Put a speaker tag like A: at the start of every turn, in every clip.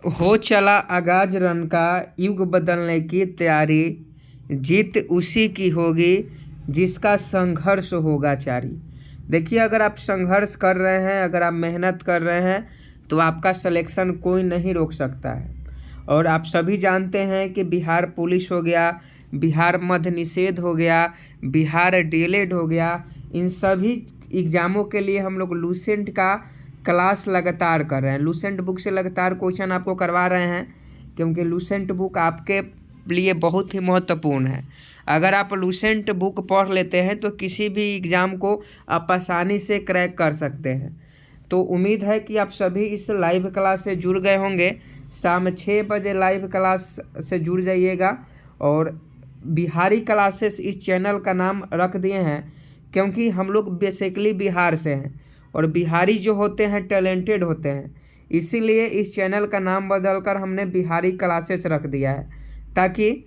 A: हो चला आगाज रन का, युग बदलने की तैयारी, जीत उसी की होगी जिसका संघर्ष होगा जारी। देखिए, अगर आप संघर्ष कर रहे हैं, अगर आप मेहनत कर रहे हैं, तो आपका सिलेक्शन कोई नहीं रोक सकता है। और आप सभी जानते हैं कि बिहार पुलिस हो गया, बिहार मद्य निषेध हो गया, बिहार डीएलएड हो गया, इन सभी एग्ज़ामों के लिए हम लोग लूसेंट का क्लास लगातार कर रहे हैं। लूसेंट बुक से लगातार क्वेश्चन आपको करवा रहे हैं, क्योंकि लूसेंट बुक आपके लिए बहुत ही महत्वपूर्ण है। अगर आप लूसेंट बुक पढ़ लेते हैं तो किसी भी एग्ज़ाम को आप आसानी से क्रैक कर सकते हैं। तो उम्मीद है कि आप सभी इस लाइव क्लास से जुड़ गए होंगे। शाम 6 बजे लाइव क्लास से जुड़ जाइएगा। और बिहारी क्लासेस इस चैनल का नाम रख दिए हैं क्योंकि हम लोग बेसिकली बिहार से हैं और बिहारी जो होते हैं टैलेंटेड होते हैं, इसीलिए इस चैनल का नाम बदलकर हमने बिहारी क्लासेस रख दिया है, ताकि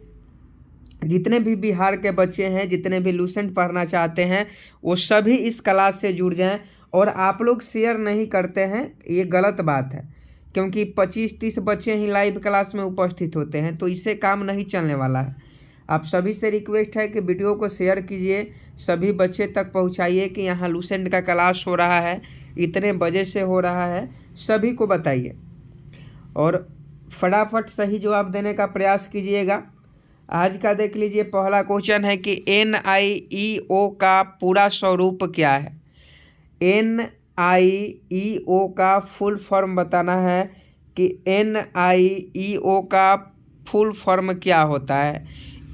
A: जितने भी बिहार के बच्चे हैं, जितने भी लूसेंट पढ़ना चाहते हैं, वो सभी इस क्लास से जुड़ जाएं। और आप लोग शेयर नहीं करते हैं, ये गलत बात है, क्योंकि 25-30 बच्चे ही लाइव क्लास में उपस्थित होते हैं, तो इससे काम नहीं चलने वाला है। आप सभी से रिक्वेस्ट है कि वीडियो को शेयर कीजिए, सभी बच्चे तक पहुंचाइए कि यहाँ लूसेंट का क्लास हो रहा है, इतने बजे से हो रहा है, सभी को बताइए और फटाफट सही जवाब देने का प्रयास कीजिएगा। आज का देख लीजिए, पहला क्वेश्चन है कि NIEO का पूरा स्वरूप क्या है। NIEO का फुल फॉर्म बताना है कि NIEO का फुल फॉर्म क्या होता है।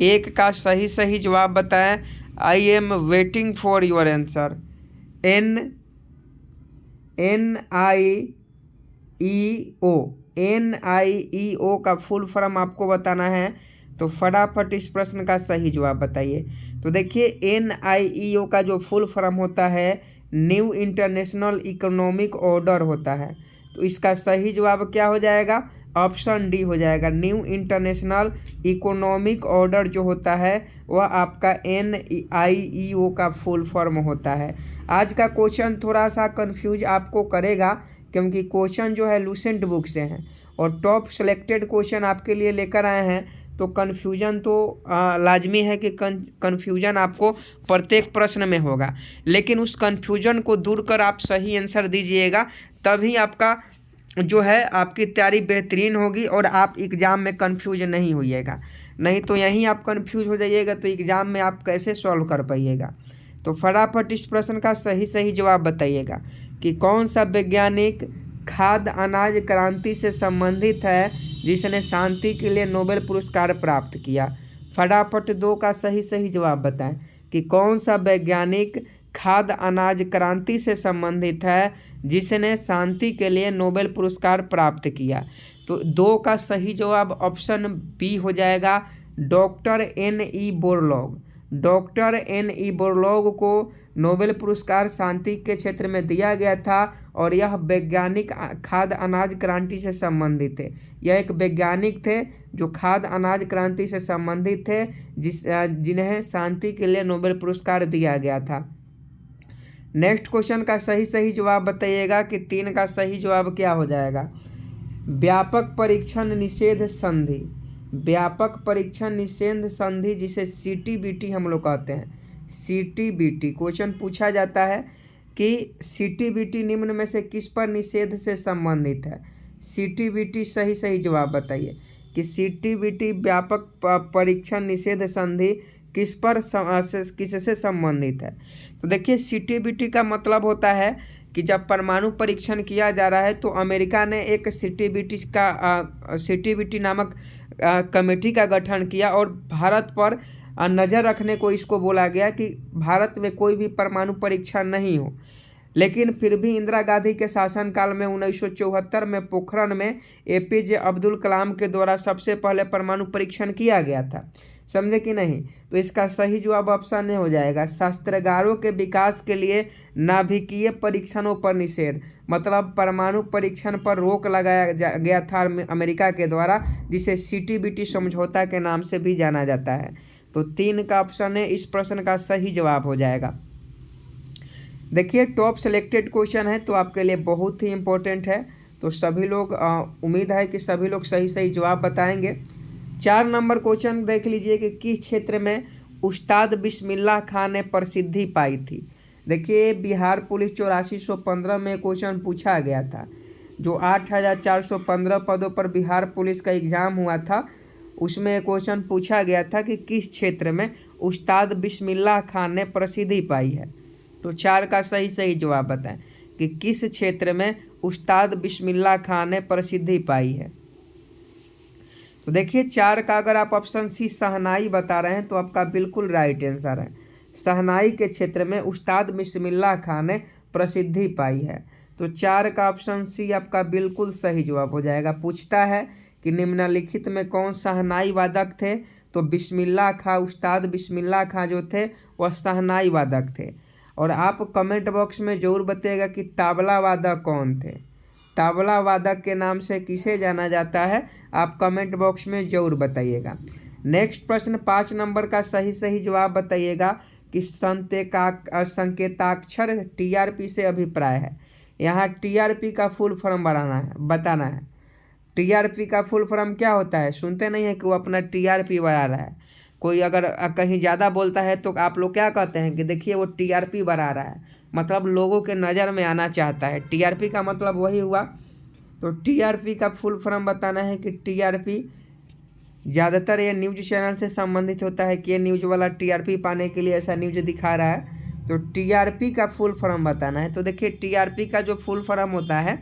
A: एक का सही जवाब बताएं। आई am waiting for your answer. NIEO का फुल फॉर्म आपको बताना है, तो फटाफट इस प्रश्न का सही जवाब बताइए। तो देखिए, NIEO का जो फुल फॉर्म होता है, न्यू इंटरनेशनल इकोनॉमिक ऑर्डर होता है। तो इसका सही जवाब क्या हो जाएगा? ऑप्शन डी हो जाएगा। न्यू इंटरनेशनल इकोनॉमिक ऑर्डर जो होता है वह आपका NIEO का फुल फॉर्म होता है। आज का क्वेश्चन थोड़ा सा कंफ्यूज आपको करेगा, क्योंकि क्वेश्चन जो है लूसेंट बुक से हैं और टॉप सेलेक्टेड क्वेश्चन आपके लिए लेकर आए हैं, तो कन्फ्यूजन तो लाजमी है कि कन्फ्यूजन आपको प्रत्येक प्रश्न में होगा, लेकिन उस कन्फ्यूजन को दूर कर आप सही आंसर दीजिएगा, तभी आपका जो है आपकी तैयारी बेहतरीन होगी और आप एग्ज़ाम में कन्फ्यूज नहीं होइएगा। नहीं तो यहीं आप कन्फ्यूज हो जाइएगा तो एग्ज़ाम में आप कैसे सॉल्व कर पाइएगा। तो फटाफट इस प्रश्न का सही जवाब बताइएगा कि कौन सा वैज्ञानिक खाद्य अनाज क्रांति से संबंधित है जिसने शांति के लिए नोबेल पुरस्कार प्राप्त किया। फटाफट 2 का सही जवाब बताएं कि कौन सा वैज्ञानिक खाद्य अनाज क्रांति से संबंधित है जिसने शांति के लिए नोबेल पुरस्कार प्राप्त किया। तो 2 का सही जवाब ऑप्शन बी हो जाएगा, doctor NE Borlaug. Doctor NE Borlaug को नोबेल पुरस्कार शांति के क्षेत्र में दिया गया था और यह वैज्ञानिक खाद्य अनाज क्रांति से संबंधित थे। यह एक वैज्ञानिक थे जो खाद्य अनाज क्रांति से संबंधित थे, जिन्हें शांति के लिए नोबेल पुरस्कार दिया गया था। नेक्स्ट क्वेश्चन का सही जवाब बताइएगा कि 3 का सही जवाब क्या हो जाएगा। व्यापक परीक्षण निषेध संधि। व्यापक परीक्षण निषेध संधि जिसे CTBT हम लोग कहते हैं। CTBT क्वेश्चन पूछा जाता है कि CTBT निम्न में से किस पर निषेध से संबंधित है। CTBT सही जवाब बताइए कि CTBT व्यापक परीक्षण निषेध संधि किससे संबंधित है। तो देखिए, CTBT का मतलब होता है कि जब परमाणु परीक्षण किया जा रहा है तो अमेरिका ने एक CTBT नामक कमेटी का गठन किया और भारत पर नज़र रखने को इसको बोला गया कि भारत में कोई भी परमाणु परीक्षण नहीं हो। लेकिन फिर भी इंदिरा गांधी के शासनकाल में 1974 में पोखरण में APJ अब्दुल कलाम के द्वारा सबसे पहले परमाणु परीक्षण किया गया था। समझे कि नहीं? तो इसका सही जवाब ऑप्शन ए हो जाएगा, शस्त्रागारों के विकास के लिए नाभिकीय परीक्षणों पर निषेध। मतलब परमाणु परीक्षण पर रोक लगाया गया था अमेरिका के द्वारा, जिसे CTBT समझौता के नाम से भी जाना जाता है। तो 3 का ऑप्शन है इस प्रश्न का सही जवाब हो जाएगा। देखिए, टॉप सेलेक्टेड क्वेश्चन है तो आपके लिए बहुत ही इम्पोर्टेंट है, तो तो सभी लोग उम्मीद है कि सभी लोग सही सही जवाब बताएंगे। 4 नंबर क्वेश्चन देख लीजिए कि किस क्षेत्र में उस्ताद बिस्मिल्लाह खां ने प्रसिद्धि पाई थी। देखिए बिहार पुलिस 8415 में क्वेश्चन पूछा गया था। जो 8415 पदों पर बिहार पुलिस का एग्ज़ाम हुआ था, उसमें क्वेश्चन पूछा गया था कि किस क्षेत्र में उस्ताद बिस्मिल्लाह खां ने प्रसिद्धि पाई है। तो 4 का सही सही जवाब बताएं कि किस क्षेत्र में उस्ताद बिस्मिल्लाह खां ने प्रसिद्धि पाई है। तो देखिए 4 का अगर आप ऑप्शन सी शहनाई बता रहे हैं तो आपका बिल्कुल राइट आंसर है। शहनाई के क्षेत्र में उस्ताद बिस्मिल्लाह खां ने प्रसिद्धि पाई है। तो 4 का ऑप्शन सी आपका बिल्कुल सही जवाब हो जाएगा। पूछता है कि निम्नलिखित में कौन शहनाई वादक थे, तो बिस्मिल्लाह खां, उस्ताद बिस्मिल्लाह खां जो थे वह शहनाई वादक थे। और आप कमेंट बॉक्स में ज़रूर बताइएगा कि तबला वादक कौन थे। तबला वादक के नाम से किसे जाना जाता है, आप कमेंट बॉक्स में ज़रूर बताइएगा। नेक्स्ट प्रश्न 5 नंबर का सही सही जवाब बताइएगा कि संकेताक्षर TRP से अभिप्राय है। यहाँ TRP का फुल फॉर्म बताना है। TRP का फुल फॉर्म क्या होता है? सुनते नहीं है कि वो अपना TRP बढ़ा रहा है। कोई अगर कहीं ज़्यादा बोलता है तो आप लोग क्या कहते हैं कि देखिए वो TRP बढ़ा रहा है, मतलब लोगों के नज़र में आना चाहता है। TRP का मतलब वही हुआ। तो TRP का फुल फॉर्म बताना है कि TRP ज़्यादातर ये न्यूज़ चैनल से संबंधित होता है कि ये न्यूज़ वाला TRP पाने के लिए ऐसा न्यूज़ दिखा रहा है। तो TRP का फुल फॉर्म बताना है। तो देखिए TRP का जो फुल फॉर्म होता है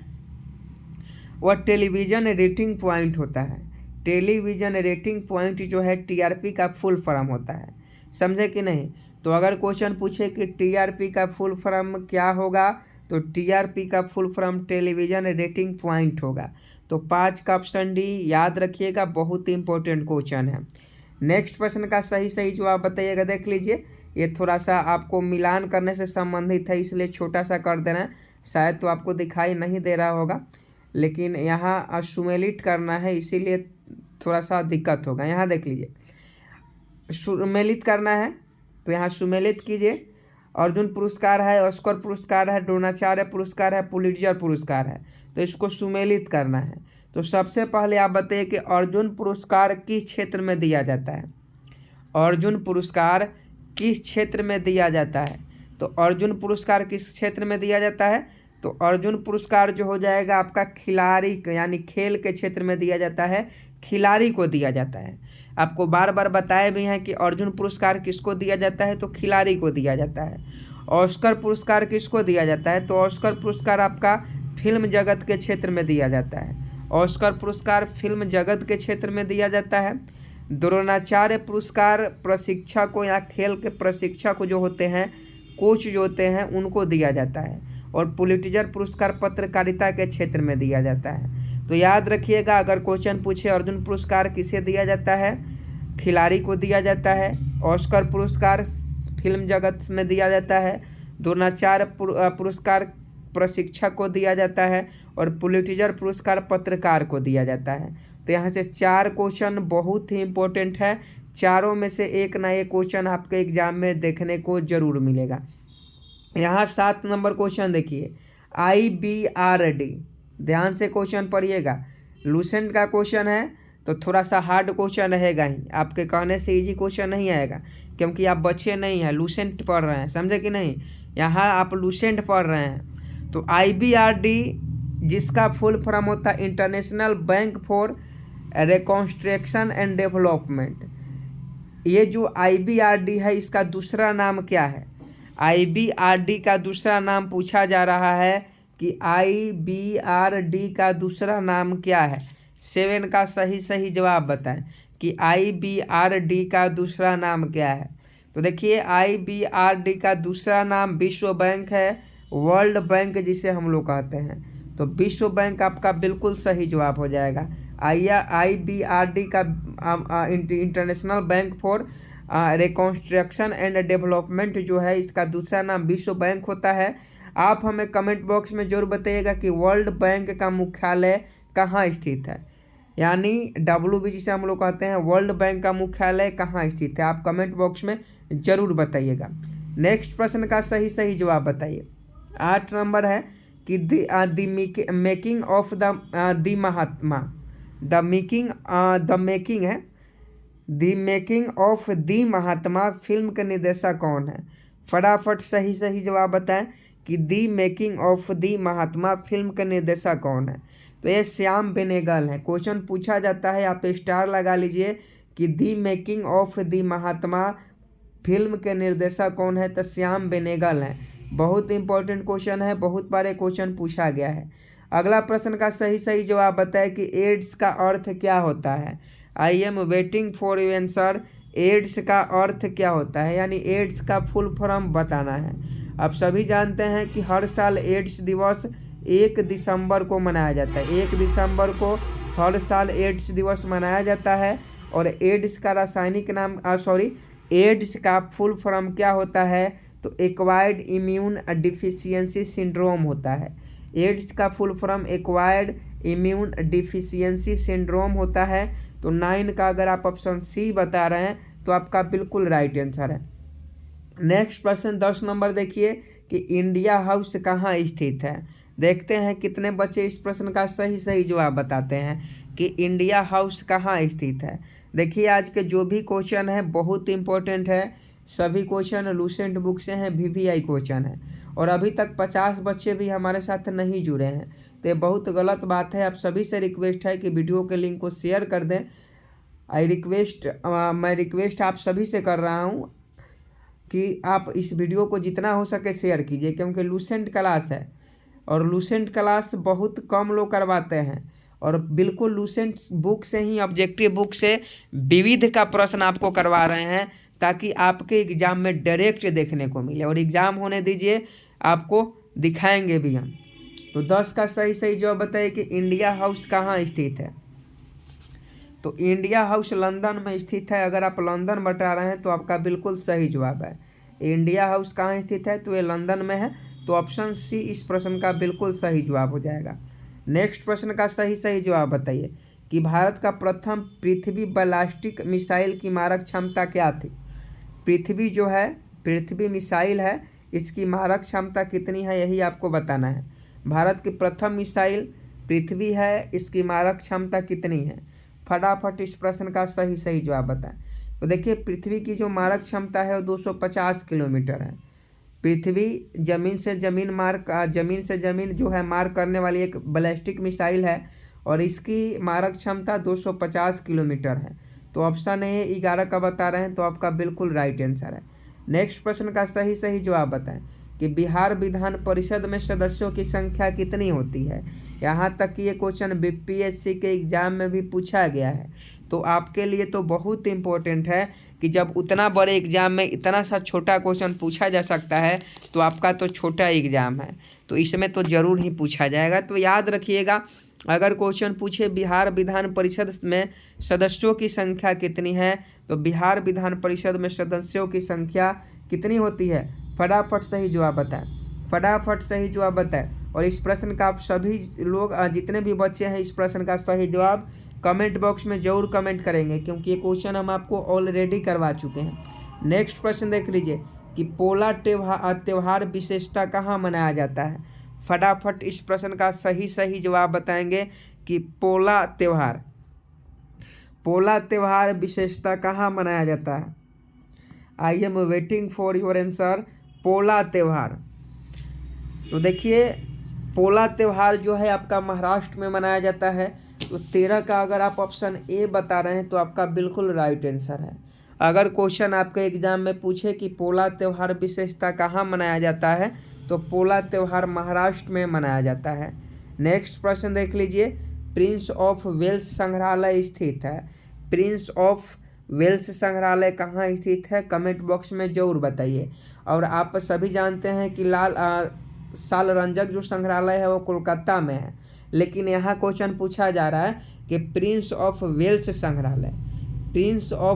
A: वह टेलीविज़न रेटिंग पॉइंट होता है। टेलीविज़न रेटिंग पॉइंट जो है TRP का फुल फॉर्म होता है। समझे कि नहीं? तो अगर क्वेश्चन पूछे कि TRP का फुल फॉर्म क्या होगा, तो TRP का full form television rating point होगा। तो 5 का ऑप्शन डी याद रखिएगा, बहुत ही इंपॉर्टेंट क्वेश्चन है। नेक्स्ट प्रश्न का सही सही जवाब बताइएगा। देख लीजिए, ये थोड़ा सा आपको मिलान करने से संबंधित है, इसलिए छोटा सा कर देना है। शायद तो आपको दिखाई नहीं दे रहा होगा, लेकिन यहाँ सुमेलित करना है, इसीलिए थोड़ा सा दिक्कत होगा। यहाँ देख लीजिए, सुमेलित करना है तो यहाँ सुमेलित कीजिए। अर्जुन पुरस्कार है, ऑस्कर पुरस्कार है, द्रोणाचार्य पुरस्कार है, पुलिट्जर पुरस्कार है, तो इसको सुमेलित करना है। तो सबसे पहले आप बताइए कि अर्जुन पुरस्कार किस क्षेत्र में दिया जाता है। अर्जुन पुरस्कार किस क्षेत्र में दिया जाता है? तो अर्जुन पुरस्कार किस क्षेत्र में दिया जाता है? तो अर्जुन पुरस्कार जो हो जाएगा आपका खिलाड़ी यानी खेल के क्षेत्र में दिया जाता है, खिलाड़ी को दिया जाता है। आपको बार बार बताए भी हैं कि अर्जुन पुरस्कार किसको दिया जाता है, तो खिलाड़ी को दिया जाता है। ऑस्कर पुरस्कार किसको दिया जाता है? तो ऑस्कर पुरस्कार आपका फिल्म जगत के क्षेत्र में दिया जाता है। ऑस्कर पुरस्कार फिल्म जगत के क्षेत्र में दिया जाता है। द्रोणाचार्य पुरस्कार प्रशिक्षक को या खेल के प्रशिक्षक जो होते हैं, कोच जो होते हैं, उनको दिया जाता है। और पुलिट्जर पुरस्कार पत्रकारिता के क्षेत्र में दिया जाता है। तो याद रखिएगा, अगर क्वेश्चन पूछे अर्जुन पुरस्कार किसे दिया जाता है, खिलाड़ी को दिया जाता है। ऑस्कर पुरस्कार फिल्म जगत में दिया जाता है। द्रोणाचार्य पुरस्कार प्रशिक्षक को दिया जाता है। और पुलिट्जर पुरस्कार पत्रकार को दिया जाता है। तो यहाँ से 4 क्वेश्चन बहुत ही इंपॉर्टेंट है। चारों में से एक ना एक क्वेश्चन आपके एग्जाम में देखने को जरूर मिलेगा। यहाँ 7 नंबर क्वेश्चन देखिए, IBRD, ध्यान से क्वेश्चन पढ़िएगा। लूसेंट का क्वेश्चन है तो थोड़ा सा हार्ड क्वेश्चन रहेगा ही, आपके कहने से इजी क्वेश्चन नहीं आएगा, क्योंकि आप बच्चे नहीं हैं, लूसेंट पढ़ रहे हैं। समझे कि नहीं? यहाँ आप लूसेंट पढ़ रहे हैं। तो IBRD जिसका फुल फॉर्म होता है international bank for reconstruction and development, ये जो IBRD है इसका दूसरा नाम क्या है? IBRD का दूसरा नाम पूछा जा रहा है कि IBRD का दूसरा नाम क्या है। 7 का सही सही जवाब बताएं कि IBRD का दूसरा नाम क्या है। तो देखिए IBRD का दूसरा नाम विश्व बैंक है, वर्ल्ड बैंक जिसे हम लोग कहते हैं। तो विश्व बैंक आपका बिल्कुल सही जवाब हो जाएगा। IBRD का international bank for reconstruction and development जो है, इसका दूसरा नाम विश्व बैंक होता है। आप हमें कमेंट बॉक्स में जरूर बताइएगा कि वर्ल्ड बैंक का मुख्यालय कहाँ स्थित है, यानी WB जिसे हम लोग कहते हैं, वर्ल्ड बैंक का मुख्यालय कहाँ स्थित है, आप कमेंट बॉक्स में ज़रूर बताइएगा। नेक्स्ट प्रश्न का सही सही जवाब बताइए। 8 नंबर है कि the making of the Mahatma, the making of the Mahatma film के निर्देशक कौन है? फटाफट सही सही जवाब बताएं कि the making of the Mahatma film के निर्देशक कौन है? तो ये श्याम बेनेगल है। क्वेश्चन पूछा जाता है, आप स्टार लगा लीजिए कि the making of the Mahatma film के निर्देशक कौन है? तो श्याम बेनेगल है। बहुत इंपॉर्टेंट क्वेश्चन है, बहुत बारे क्वेश्चन पूछा गया है। अगला प्रश्न का सही सही जवाब बताए कि एड्स का अर्थ क्या होता है? I am waiting for you answer. AIDS का अर्थ क्या होता है, यानी एड्स का फुल फॉर्म बताना है। आप सभी जानते हैं कि हर साल एड्स दिवस 1 दिसंबर को मनाया जाता है। 1 दिसंबर को हर साल एड्स दिवस मनाया जाता है। और एड्स का रासायनिक नाम एड्स का फुल फॉर्म क्या होता है? तो एक्वायर्ड इम्यून डिफिशियंसी सिंड्रोम होता है। एड्स का full form acquired immune deficiency syndrome होता है। तो 9 का अगर आप ऑप्शन सी बता रहे हैं तो आपका बिल्कुल राइट आंसर है। नेक्स्ट प्रश्न 10 नंबर देखिए कि इंडिया हाउस कहाँ स्थित है? देखते हैं कितने बच्चे इस प्रश्न का सही सही जवाब बताते हैं कि इंडिया हाउस कहाँ स्थित है। देखिए आज के जो भी क्वेश्चन है बहुत इंपॉर्टेंट है। सभी क्वेश्चन लूसेंट बुक से हैं, VVI क्वेश्चन है। और अभी तक 50 बच्चे भी हमारे साथ नहीं जुड़े हैं, तो ये बहुत गलत बात है। आप सभी से रिक्वेस्ट है कि वीडियो के लिंक को शेयर कर दें। मैं रिक्वेस्ट आप सभी से कर रहा हूँ कि आप इस वीडियो को जितना हो सके शेयर कीजिए, क्योंकि लूसेंट क्लास है और लूसेंट क्लास बहुत कम लोग करवाते हैं। और बिल्कुल लूसेंट बुक से ही, ऑब्जेक्टिव बुक से विविध का प्रश्न आपको करवा रहे हैं, ताकि आपके एग्ज़ाम में डायरेक्ट देखने को मिले। और एग्ज़ाम होने दीजिए, आपको दिखाएंगे भी हम। तो 10 का सही सही जवाब बताइए कि इंडिया हाउस कहाँ स्थित है। तो इंडिया हाउस लंदन में स्थित है। अगर आप लंदन बता रहे हैं तो आपका बिल्कुल सही जवाब है। इंडिया हाउस कहाँ स्थित है? तो ये लंदन में है। तो ऑप्शन सी इस प्रश्न का बिल्कुल सही जवाब हो जाएगा। नेक्स्ट प्रश्न का सही सही जवाब बताइए कि भारत का प्रथम पृथ्वी बैलिस्टिक मिसाइल की मारक क्षमता क्या थी? पृथ्वी मिसाइल है, इसकी मारक क्षमता कितनी है, यही आपको बताना है। भारत की प्रथम मिसाइल पृथ्वी है, इसकी मारक क्षमता कितनी है? फटाफट इस प्रश्न का सही सही जवाब बताएं। तो देखिए पृथ्वी की जो मारक क्षमता है वो 250 किलोमीटर है। पृथ्वी जमीन से जमीन जो है मार करने वाली एक बैलिस्टिक मिसाइल है और इसकी मारक क्षमता 250 किलोमीटर है। तो ऑप्शन ए 11 का बता रहे हैं, तो आपका बिल्कुल राइट आंसर है। नेक्स्ट प्रश्न का सही सही जवाब बताएं कि बिहार विधान परिषद में सदस्यों की संख्या कितनी होती है। यहाँ तक कि ये क्वेश्चन BPSC के एग्जाम में भी पूछा गया है। तो आपके लिए तो बहुत इम्पोर्टेंट है कि जब उतना बड़े एग्जाम में इतना सा छोटा क्वेश्चन पूछा जा सकता है, तो आपका तो छोटा एग्जाम है, तो इसमें तो ज़रूर ही पूछा जाएगा। तो याद रखिएगा, अगर क्वेश्चन पूछे बिहार विधान परिषद में सदस्यों की संख्या कितनी है, तो बिहार विधान परिषद में सदस्यों की संख्या कितनी होती है? फटाफट सही जवाब बताएं। और इस प्रश्न का आप सभी लोग, जितने भी बच्चे हैं, इस प्रश्न का सही जवाब कमेंट बॉक्स में ज़रूर कमेंट करेंगे, क्योंकि ये क्वेश्चन हम आपको ऑलरेडी करवा चुके हैं। नेक्स्ट प्रश्न देख लीजिए कि पोला त्यौहार विशेषता कहाँ मनाया जाता है। फटाफट इस प्रश्न का सही सही जवाब बताएंगे कि पोला त्यौहार विशेषता कहाँ मनाया जाता है। I am waiting for your answer. Pola त्यौहार, तो देखिए पोला त्यौहार जो है आपका महाराष्ट्र में मनाया जाता है। तो 13 का अगर आप ऑप्शन ए बता रहे हैं तो आपका बिल्कुल राइट आंसर है। अगर क्वेश्चन आपके एग्जाम में पूछे कि पोला त्यौहार विशेषता कहाँ मनाया जाता है, तो पोला त्यौहार महाराष्ट्र में मनाया जाता है। नेक्स्ट प्रश्न देख लीजिए, प्रिंस ऑफ वेल्स संग्रहालय स्थित है। प्रिंस ऑफ वेल्स संग्रहालय कहाँ स्थित है, कमेंट बॉक्स में ज़रूर बताइए। और आप सभी जानते हैं कि सालरंजक जो संग्रहालय है वो कोलकाता में है, लेकिन यहाँ क्वेश्चन पूछा जा रहा है कि प्रिंस ऑफ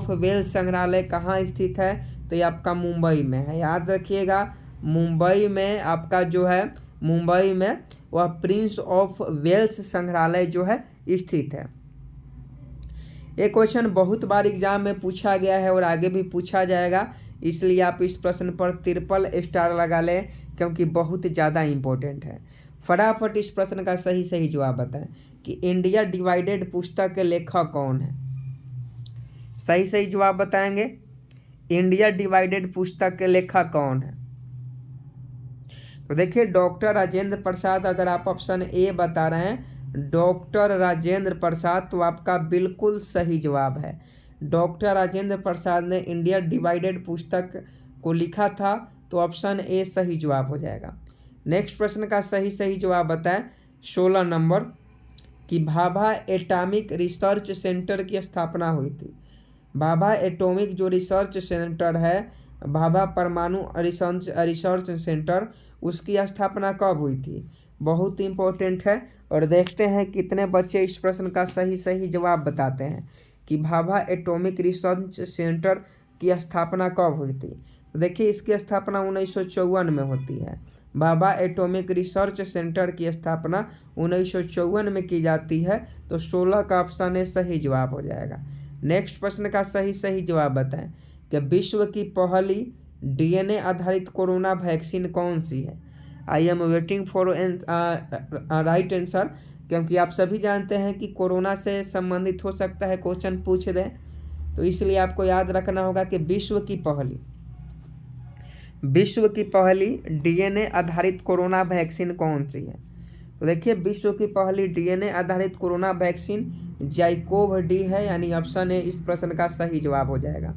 A: वेल्स संग्रहालय कहाँ स्थित है, तो ये आपका मुंबई में है। याद रखिएगा, मुंबई में आपका जो है, मुंबई में वह प्रिंस ऑफ वेल्स संग्रहालय जो है स्थित है। ये क्वेश्चन बहुत बार एग्जाम में पूछा गया है और आगे भी पूछा जाएगा। इसलिए आप इस प्रश्न पर ट्रिपल स्टार लगा लें, क्योंकि बहुत ज़्यादा इम्पोर्टेंट है। फटाफट इस प्रश्न का सही जवाब बताएं कि इंडिया डिवाइडेड पुस्तक के लेखक कौन है। सही जवाब बताएंगे। इंडिया डिवाइडेड पुस्तक के लेखक कौन है? तो देखिए डॉक्टर राजेंद्र प्रसाद। अगर आप ऑप्शन ए बता रहे हैं डॉक्टर राजेंद्र प्रसाद, तो आपका बिल्कुल सही जवाब है। डॉक्टर राजेंद्र प्रसाद ने इंडिया डिवाइडेड पुस्तक को लिखा था, तो ऑप्शन ए सही जवाब हो जाएगा। नेक्स्ट प्रश्न का सही जवाब बताएं 16 नंबर कि भाभा एटॉमिक रिसर्च सेंटर की स्थापना हुई थी। भाभा एटॉमिक जो रिसर्च सेंटर है, भाभा परमाणु रिसर्च सेंटर, उसकी स्थापना कब हुई थी? बहुत इंपॉर्टेंट है। और देखते हैं कितने बच्चे इस प्रश्न का सही जवाब बताते हैं कि भाभा एटॉमिक रिसर्च सेंटर की स्थापना कब हुई थी। तो देखिए इसकी स्थापना 1954 में होती है। भाभा एटॉमिक रिसर्च सेंटर की स्थापना 1954 में की जाती है, तो 16 का ऑप्शन है सही जवाब हो जाएगा। नेक्स्ट प्रश्न का सही जवाब बताएं कि विश्व की पहली डीएनए आधारित कोरोना वैक्सीन कौन सी है। I am waiting for right answer, क्योंकि आप सभी जानते हैं कि कोरोना से संबंधित हो सकता है क्वेश्चन पूछ दें, तो इसलिए आपको याद रखना होगा कि विश्व की पहली डीएनए आधारित कोरोना वैक्सीन कौन सी है। तो देखिए विश्व की पहली डीएनए आधारित कोरोना वैक्सीन जाइकोव-डी है, यानी ऑप्शन ए इस प्रश्न का सही जवाब हो जाएगा।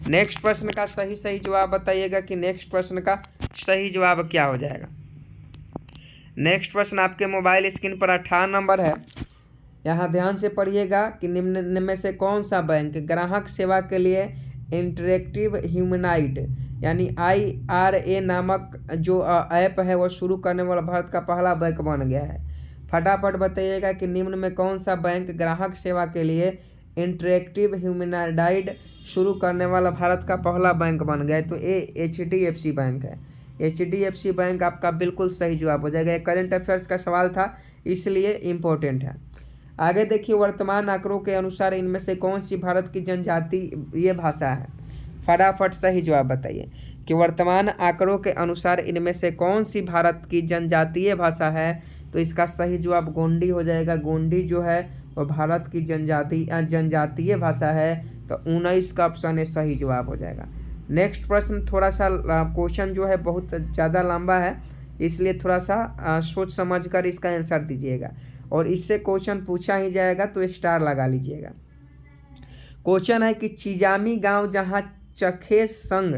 A: नेक्स्ट प्रश्न का सही जवाब बताइएगा कि नेक्स्ट प्रश्न का सही जवाब क्या हो जाएगा। नेक्स्ट प्रश्न आपके मोबाइल स्क्रीन पर 18 नंबर है। यहाँ ध्यान से पढ़िएगा कि निम्न में से कौन सा बैंक ग्राहक सेवा के लिए इंटरेक्टिव ह्यूमनॉइड यानी IRA नामक जो ऐप है वो शुरू करने वाला भारत का पहला बैंक बन गया है। फटाफट बताइएगा कि निम्न में कौन सा बैंक ग्राहक सेवा के लिए इंटरेक्टिव ह्यूमनॉइड शुरू करने वाला भारत का पहला बैंक बन गया है। तो ये HDFC बैंक है। HDFC बैंक आपका बिल्कुल सही जवाब हो जाएगा। करंट अफेयर्स का सवाल था, इसलिए इम्पोर्टेंट है। आगे देखिए वर्तमान आंकड़ों के अनुसार इनमें से कौन सी भारत की जनजातीय भाषा है। फटाफट सही जवाब बताइए कि वर्तमान आंकड़ों के अनुसार इनमें से कौन सी भारत की जनजातीय भाषा है। तो इसका सही जवाब गोंडी हो जाएगा। गोंडी जो है वो भारत की जनजातीय भाषा है, तो 19 का ऑप्शन है सही जवाब हो जाएगा। नेक्स्ट प्रश्न थोड़ा सा क्वेश्चन जो है बहुत ज़्यादा लंबा है, इसलिए थोड़ा सा सोच समझ कर इसका आंसर दीजिएगा, और इससे क्वेश्चन पूछा ही जाएगा तो स्टार लगा लीजिएगा। क्वेश्चन है कि चिजामी गांव जहां चखेस संघ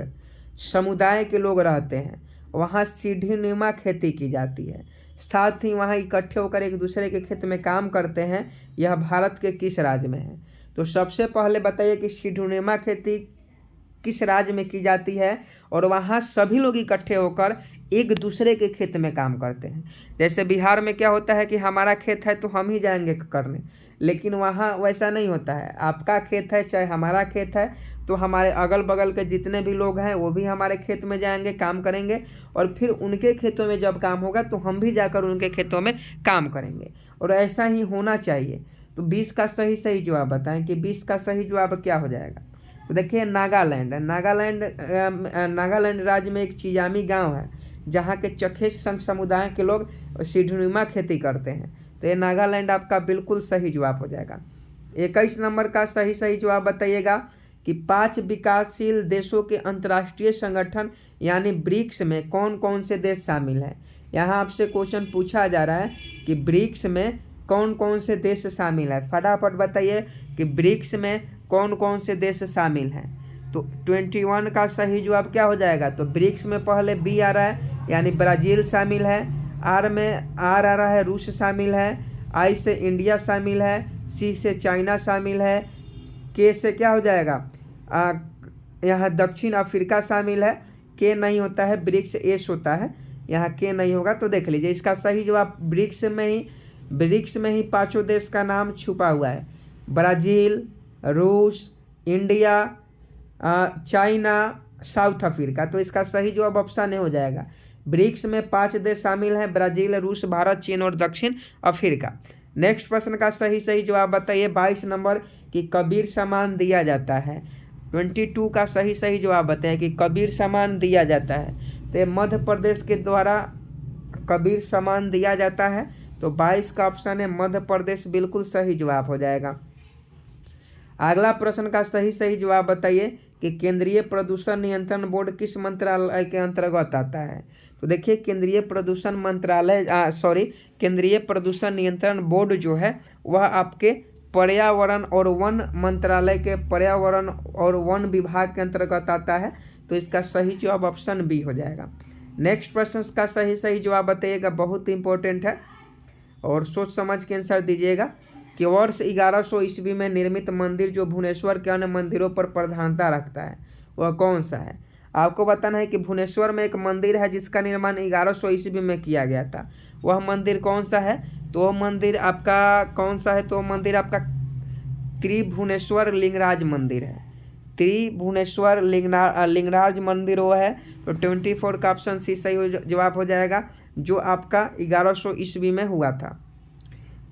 A: समुदाय के लोग रहते हैं, वहां सीढ़ीनुमा खेती की जाती है, साथ ही वहां इकट्ठे होकर एक दूसरे के खेत में काम करते हैं। यह भारत के किस राज्य में है। तो सबसे पहले बताइए कि सीढ़ीनुमा खेती किस राज्य में की जाती है, और वहाँ सभी लोग इकट्ठे होकर एक दूसरे के खेत में काम करते हैं। जैसे बिहार में क्या होता है कि हमारा खेत है तो हम ही जाएंगे करने, लेकिन वहाँ वैसा नहीं होता है। आपका खेत है चाहे हमारा खेत है, तो हमारे अगल बगल के जितने भी लोग हैं वो भी हमारे खेत में जाएंगे, काम करेंगे, और फिर उनके खेतों में जब काम होगा तो हम भी जाकर उनके खेतों में काम करेंगे, और ऐसा ही होना चाहिए। तो 20 का सही जवाब बताएं कि 20 का सही जवाब क्या हो जाएगा। तो देखिए नागालैंड राज्य में एक चिजामी गांव है जहां के चखेस संघ समुदाय के लोग सीढ़ीनुमा खेती करते हैं। तो ये नागालैंड आपका बिल्कुल सही जवाब हो जाएगा। 21 नंबर का सही जवाब बताइएगा कि 5 विकासशील देशों के अंतर्राष्ट्रीय संगठन यानी ब्रिक्स में कौन कौन से देश शामिल हैं। यहाँ आपसे क्वेश्चन पूछा जा रहा है कि ब्रिक्स में कौन कौन से देश शामिल है। फटाफट बताइए कि ब्रिक्स में कौन कौन से देश शामिल हैं। तो 21 का सही जवाब क्या हो जाएगा। तो ब्रिक्स में पहले B आ रहा है यानी ब्राज़ील शामिल है, R में R आ रहा है रूस शामिल है, I से इंडिया शामिल है, C से चाइना शामिल है, K से क्या हो जाएगा यहाँ दक्षिण अफ्रीका शामिल है, K नहीं होता है, ब्रिक्स S होता है, यहाँ K नहीं होगा। तो देख लीजिए इसका सही जवाब ब्रिक्स में ही 5 देश का नाम छुपा हुआ है। ब्राज़ील, रूस, इंडिया, चाइना, साउथ अफ्रीका। तो इसका सही जवाब ऑप्शन ए हो जाएगा। ब्रिक्स में 5 देश शामिल हैं, ब्राज़ील, रूस, भारत, चीन और दक्षिण अफ्रीका। नेक्स्ट प्रश्न का सही जवाब बताइए 22 नंबर कि कबीर सम्मान दिया जाता है 22 का सही जवाब बताइए कि कबीर सम्मान दिया जाता है। तो ये मध्य प्रदेश के द्वारा कबीर सम्मान दिया जाता है। तो 22 का ऑप्शन है मध्य प्रदेश, बिल्कुल सही जवाब हो जाएगा। अगला प्रश्न का सही जवाब बताइए कि केंद्रीय प्रदूषण नियंत्रण बोर्ड किस मंत्रालय के अंतर्गत आता है। तो देखिए केंद्रीय प्रदूषण नियंत्रण बोर्ड जो है वह आपके पर्यावरण और वन मंत्रालय के पर्यावरण और वन विभाग के अंतर्गत आता है। तो इसका सही जवाब ऑप्शन बी हो जाएगा। नेक्स्ट प्रश्न का सही जवाब बताइएगा, बहुत इंपॉर्टेंट है और सोच समझ के आंसर दीजिएगा कि वर्ष 1100 ईस्वी में निर्मित मंदिर जो भुवनेश्वर के अन्य मंदिरों पर प्रधानता रखता है वह कौन सा है। आपको बताना है कि भुवनेश्वर में एक मंदिर है जिसका निर्माण 1100 ईस्वी में किया गया था। वह मंदिर कौन सा है? तो वह मंदिर आपका कौन सा है? तो वह मंदिर आपका त्रिभुवनेश्वर लिंगराज मंदिर है। त्रिभुवनेश्वर लिंगराज मंदिर वो है। तो 24 का ऑप्शन सी सही जवाब हो जाएगा, जो आपका 1100 ईस्वी में हुआ था।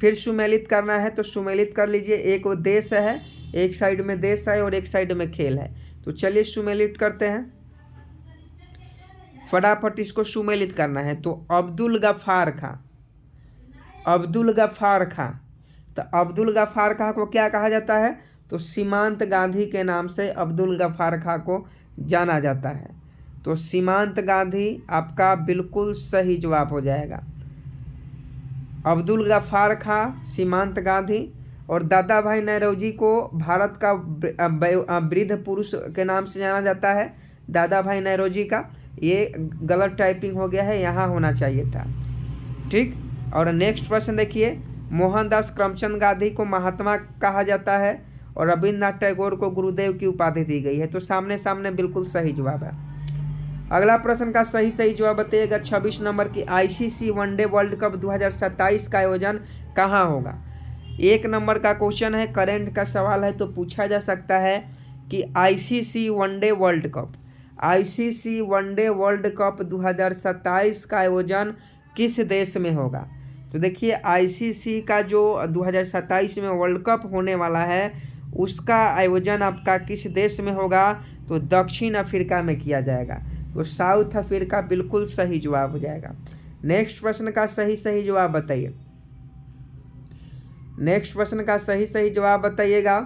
A: फिर सुमेलित करना है तो सुमेलित कर लीजिए। एक वो देश है, एक साइड में देश है और एक साइड में खेल है। तो चलिए सुमेलित करते हैं, फटाफट इसको सुमेलित करना है। तो अब्दुल गफ्फार खां, तो अब्दुल गफ्फार खां को क्या कहा जाता है? तो सीमांत गांधी के नाम से अब्दुल गफ्फार खां को जाना जाता है। तो सीमांत गांधी आपका बिल्कुल सही जवाब हो जाएगा। अब्दुल गफ्फार खां, सीमांत गांधी और दादा भाई नौरोजी को भारत का वृद्ध पुरुष के नाम से जाना जाता है। दादा भाई नौरोजी का, ये गलत टाइपिंग हो गया है, यहाँ होना चाहिए था। ठीक। और नेक्स्ट प्रश्न देखिए, मोहनदास करमचंद गांधी को महात्मा कहा जाता है और रविन्द्रनाथ टैगोर को गुरुदेव की उपाधि दी गई है। तो सामने सामने बिल्कुल सही जवाब है। अगला प्रश्न का सही जवाब बताइएगा। 26 नंबर की आईसीसी वनडे वर्ल्ड कप 2027 का आयोजन कहाँ होगा। 1 नंबर का क्वेश्चन है, करंट का सवाल है, तो पूछा जा सकता है कि आईसीसी वनडे वर्ल्ड कप 2027 का आयोजन किस देश में होगा। तो देखिए आईसीसी का जो 2027 में वर्ल्ड कप होने वाला है उसका आयोजन आपका किस देश में होगा। तो दक्षिण अफ्रीका में किया जाएगा। तो साउथ अफ्रीका बिल्कुल सही जवाब हो जाएगा। नेक्स्ट प्रश्न का सही जवाब बताइए। नेक्स्ट प्रश्न का सही जवाब बताइएगा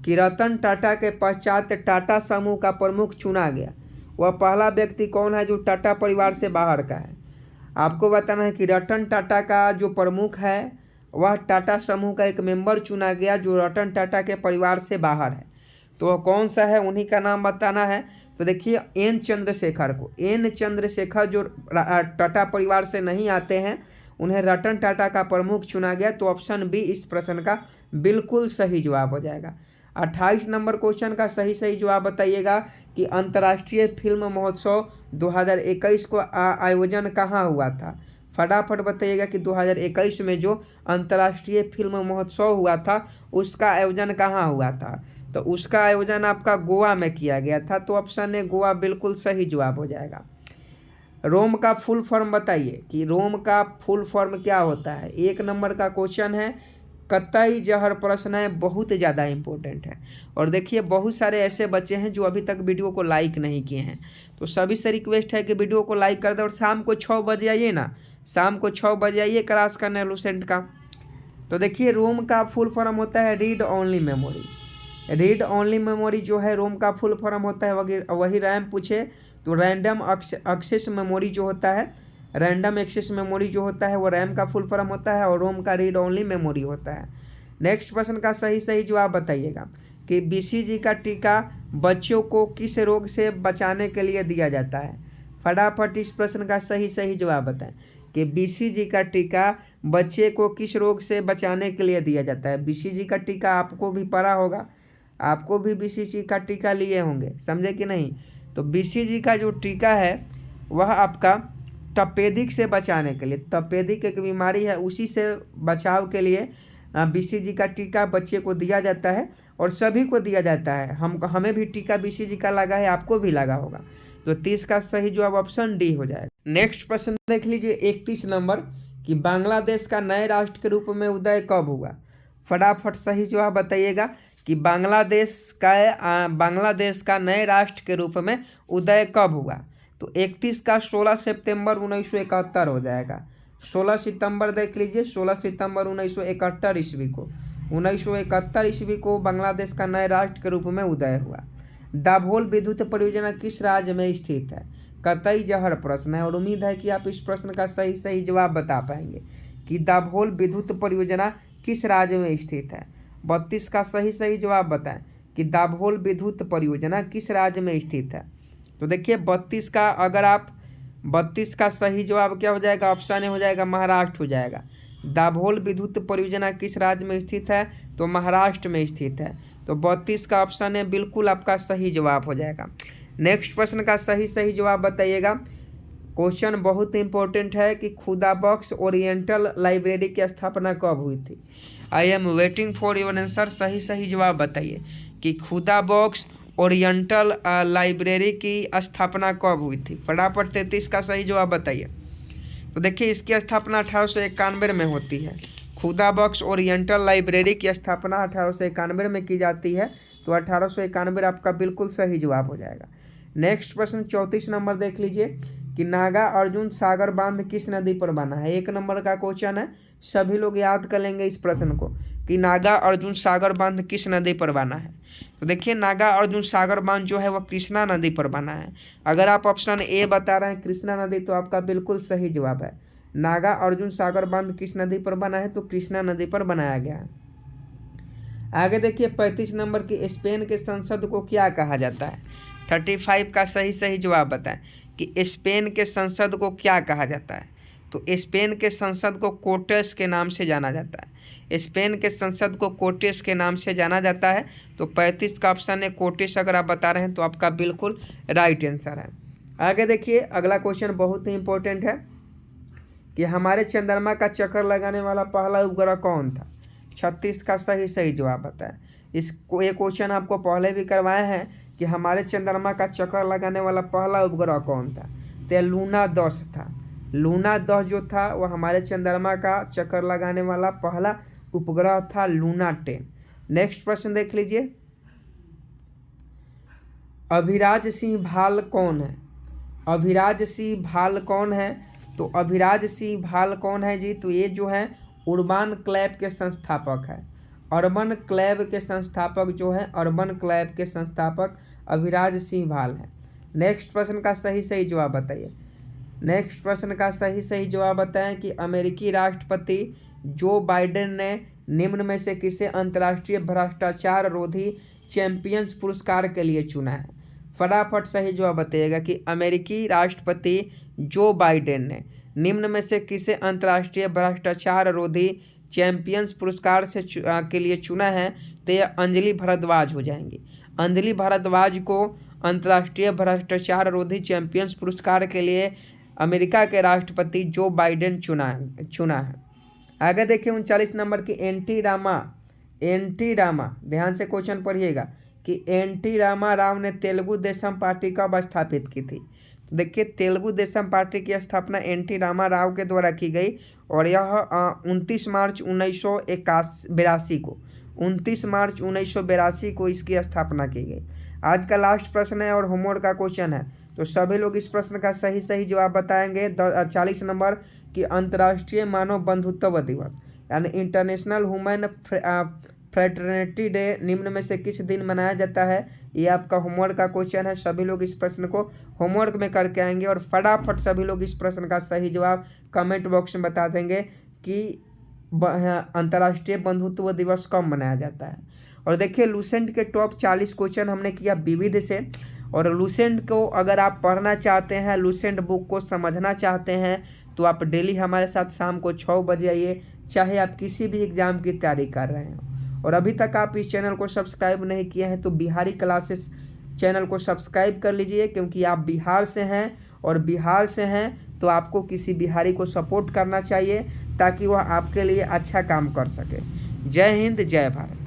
A: कि रतन टाटा के पश्चात टाटा समूह का प्रमुख चुना गया वह पहला व्यक्ति कौन है जो टाटा परिवार से बाहर का है। आपको बताना है कि रतन टाटा का जो प्रमुख है वह टाटा समूह का एक मेंबर चुना गया जो रतन टाटा के परिवार से बाहर है। तो वह कौन सा है, उन्हीं का नाम बताना है। तो देखिए एन चंद्रशेखर जो टाटा परिवार से नहीं आते हैं उन्हें रतन टाटा का प्रमुख चुना गया। तो ऑप्शन बी इस प्रश्न का बिल्कुल सही जवाब हो जाएगा। 28 नंबर क्वेश्चन का सही जवाब बताइएगा कि अंतर्राष्ट्रीय फिल्म महोत्सव 2021 को आयोजन कहाँ हुआ था। फटाफट बताइएगा कि 2021 में जो अंतर्राष्ट्रीय फिल्म महोत्सव हुआ था उसका आयोजन कहाँ हुआ था। तो उसका आयोजन आपका गोवा में किया गया था। तो ऑप्शन है गोवा बिल्कुल सही जवाब हो जाएगा। रोम का फुल फॉर्म बताइए कि रोम का फुल फॉर्म क्या होता है। 1 नंबर का क्वेश्चन है, कतई जहर प्रश्न है, बहुत ज़्यादा इंपॉर्टेंट है। और देखिए बहुत सारे ऐसे बच्चे हैं जो अभी तक वीडियो को लाइक नहीं किए हैं, तो सभी से रिक्वेस्ट है कि वीडियो को लाइक कर दें और शाम को 6 बजे आइए ना, शाम को 6 बजे आइए क्लास करने लूसेंट का। तो देखिए रोम का फुल फॉर्म होता है read only memory. Read only memory जो है रोम का फुल फॉर्म होता है। वही रैम पूछे तो रैंडम एक्सेस मेमोरी जो होता है, रैंडम एक्सेस मेमोरी जो होता है वो रैम का फुल फॉर्म होता है और रोम का रीड ओनली मेमोरी होता है। नेक्स्ट प्रश्न का सही जवाब बताइएगा कि बीसीजी का टीका बच्चों को किस रोग से बचाने के लिए दिया जाता है। फटाफट इस प्रश्न का सही जवाब बताएं कि बीसीजी का टीका बच्चे को किस रोग से बचाने के लिए दिया जाता है। बीसीजी का टीका आपको भी पता होगा, आपको भी बीसीजी का टीका लिए होंगे, समझे कि नहीं। तो बीसीजी का जो टीका है वह आपका तपेदिक से बचाने के लिए, तपेदिक एक बीमारी है उसी से बचाव के लिए बीसीजी का टीका बच्चे को दिया जाता है और सभी को दिया जाता है। हमें भी टीका बीसीजी का लगा है, आपको भी लगा होगा। तो 30 का सही जवाब ऑप्शन डी हो जाएगा। नेक्स्ट प्रश्न देख लीजिए 31 नंबर कि बांग्लादेश का नए राष्ट्र के रूप में उदय कब हुआ। फटाफट सही जवाब बताइएगा कि बांग्लादेश का नए राष्ट्र के रूप में उदय कब हुआ। तो 31 का 16 सितंबर 1971 हो जाएगा। 16 सितंबर देख लीजिए, 16 सितंबर 1971 ईस्वी को 1971 ईस्वी को बांग्लादेश का नए राष्ट्र के रूप में उदय हुआ। दाभोल विद्युत परियोजना किस राज्य में स्थित है। कतई जहर प्रश्न है और उम्मीद है कि आप इस प्रश्न का सही जवाब बता पाएंगे कि दाभोल विद्युत परियोजना किस राज्य में स्थित है। 32 का सही जवाब बताएं कि दाभोल विद्युत परियोजना किस राज्य में स्थित है। तो देखिए 32 का सही जवाब क्या हो जाएगा, ऑप्शन ए हो जाएगा, महाराष्ट्र हो जाएगा। दाभोल विद्युत परियोजना किस राज्य में स्थित है, तो महाराष्ट्र में स्थित है। तो 32 का ऑप्शन ए बिल्कुल आपका सही जवाब हो जाएगा। नेक्स्ट प्रश्न का सही जवाब बताइएगा। क्वेश्चन बहुत इंपॉर्टेंट है कि खुदा बॉक्स ओरिएंटल लाइब्रेरी की स्थापना कब हुई थी। आई am waiting for your answer. सही जवाब बताइए कि खुदा बॉक्स ओरिएंटल लाइब्रेरी की स्थापना कब हुई थी। फटाफट 33 का सही जवाब बताइए। तो देखिए इसकी स्थापना 1891 में होती है। खुदा बॉक्स ओरिएंटल लाइब्रेरी की स्थापना 1891 में की जाती है। तो 1891 आपका बिल्कुल सही जवाब हो जाएगा। नेक्स्ट प्रश्न 34 नंबर देख लीजिए कि नागा अर्जुन सागर बांध किस नदी पर बना है। 1 नंबर का क्वेश्चन है, सभी लोग याद कर लेंगे इस प्रश्न को कि नागा अर्जुन सागर बांध किस नदी पर बना है। तो देखिए नागा अर्जुन सागर बांध जो है वह कृष्णा नदी पर बना है। अगर आप ऑप्शन ए बता रहे हैं कृष्णा नदी, तो आपका बिल्कुल सही जवाब है। नागा अर्जुन सागर बांध किस नदी पर बना है, तो कृष्णा नदी पर बनाया गया है। आगे देखिए 35 नंबर की स्पेन के संसद को क्या कहा जाता है। 35 का सही जवाब बताएं कि स्पेन के संसद को क्या कहा जाता है। तो स्पेन के संसद को कोर्टेस के नाम से जाना जाता है। स्पेन के संसद को कोर्टेस के नाम से जाना जाता है। तो 35 का ऑप्शन है कोर्टेस। अगर आप बता रहे हैं तो आपका बिल्कुल राइट आंसर है। आगे देखिए अगला क्वेश्चन बहुत ही इंपॉर्टेंट है कि हमारे चंद्रमा का चक्कर लगाने वाला पहला उपग्रह कौन था। 36 का सही जवाब बताएं। ये क्वेश्चन आपको पहले भी करवाए हैं कि हमारे चंद्रमा का चक्कर लगाने वाला पहला उपग्रह कौन था। तो लूना 10 था। लूना 10 जो था वह हमारे चंद्रमा का चक्कर लगाने वाला पहला उपग्रह था, लूना 10। नेक्स्ट प्रश्न देख लीजिए, अभिराज सिंह भाल कौन है। अभिराज सिंह भाल कौन है, तो अभिराज सिंह भाल कौन है जी, तो ये जो है उर्बान क्लैब के संस्थापक है। अर्बन क्लैब के संस्थापक जो है, अर्बन क्लैब के संस्थापक अभिराज सिंह भाल है। नेक्स्ट प्रश्न का सही जवाब बताइए। नेक्स्ट प्रश्न का सही जवाब बताएं कि अमेरिकी राष्ट्रपति जो बाइडेन ने निम्न में से किसे अंतर्राष्ट्रीय भ्रष्टाचार रोधी चैंपियंस पुरस्कार के लिए चुना है। फटाफट सही जवाब बताइएगा कि अमेरिकी राष्ट्रपति जो बाइडेन ने निम्न में से किसे अंतर्राष्ट्रीय भ्रष्टाचार रोधी चैंपियंस पुरस्कार से के लिए चुना है। तो यह अंजलि भारद्वाज हो जाएंगी। अंजलि भारद्वाज को अंतर्राष्ट्रीय भ्रष्टाचार रोधी चैंपियंस पुरस्कार के लिए अमेरिका के राष्ट्रपति जो बाइडेन चुना है। आगे देखिए 39 नंबर की एन टी रामा ध्यान से क्वेश्चन पढ़िएगा कि एन टी रामा राव ने तेलुगु देशम पार्टी कब स्थापित की थी। तो देखिए तेलुगु देशम पार्टी की स्थापना एन टी रामा राव के द्वारा की गई और यह 29 मार्च 1982 को 29 मार्च 1982 को इसकी स्थापना की गई। आज का लास्ट प्रश्न है और होमवर्क का क्वेश्चन है, तो सभी लोग इस प्रश्न का सही जवाब बताएंगे। 40 नंबर की अंतर्राष्ट्रीय मानव बंधुत्व दिवस यानी इंटरनेशनल ह्यूमन फ्रेटर्निटी डे निम्न में से किस दिन मनाया जाता है। ये आपका होमवर्क का क्वेश्चन है। सभी लोग इस प्रश्न को होमवर्क में करके आएंगे और फटाफट सभी लोग इस प्रश्न का सही जवाब कमेंट बॉक्स में बता देंगे कि अंतर्राष्ट्रीय बंधुत्व दिवस कब मनाया जाता है। और देखिए लूसेंट के टॉप 40 क्वेश्चन हमने किया विविध से, और लूसेंट को अगर आप पढ़ना चाहते हैं, लूसेंट बुक को समझना चाहते हैं, तो आप डेली हमारे साथ शाम को 6 बजे आइए, चाहे आप किसी भी एग्ज़ाम की तैयारी कर रहे हो। और अभी तक आप इस चैनल को सब्सक्राइब नहीं किए हैं तो बिहारी क्लासेस चैनल को सब्सक्राइब कर लीजिए, क्योंकि आप बिहार से हैं और बिहार से हैं तो आपको किसी बिहारी को सपोर्ट करना चाहिए ताकि वह आपके लिए अच्छा काम कर सके। जय हिंद, जय भारत।